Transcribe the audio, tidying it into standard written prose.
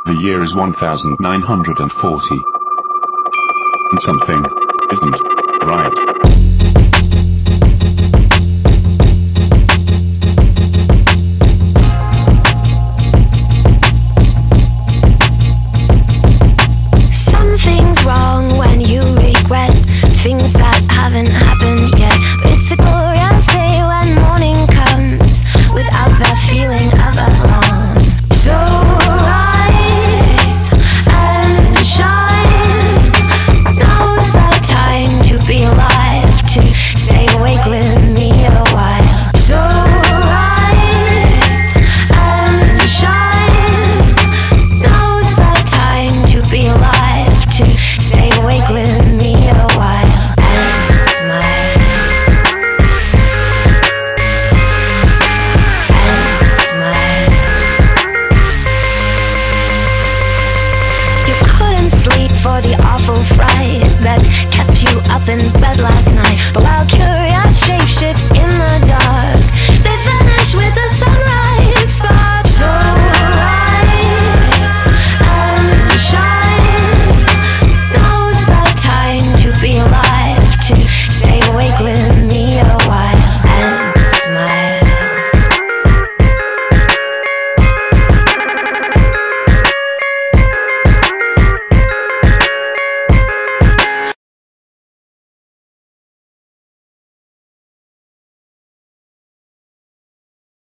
The year is 1940. And something isn't right. Something's wrong when you regret things that haven't happened yet. It's a glorious day when morning comes without that feeling of alone. So rise and shine. Now's the time to be alive, to stay awake with me a while. So rise and shine. Now's the time to be alive, to stay awake with me a while and smile. And smile. You couldn't sleep for the awful fright that kept you up in bed last night, but while curious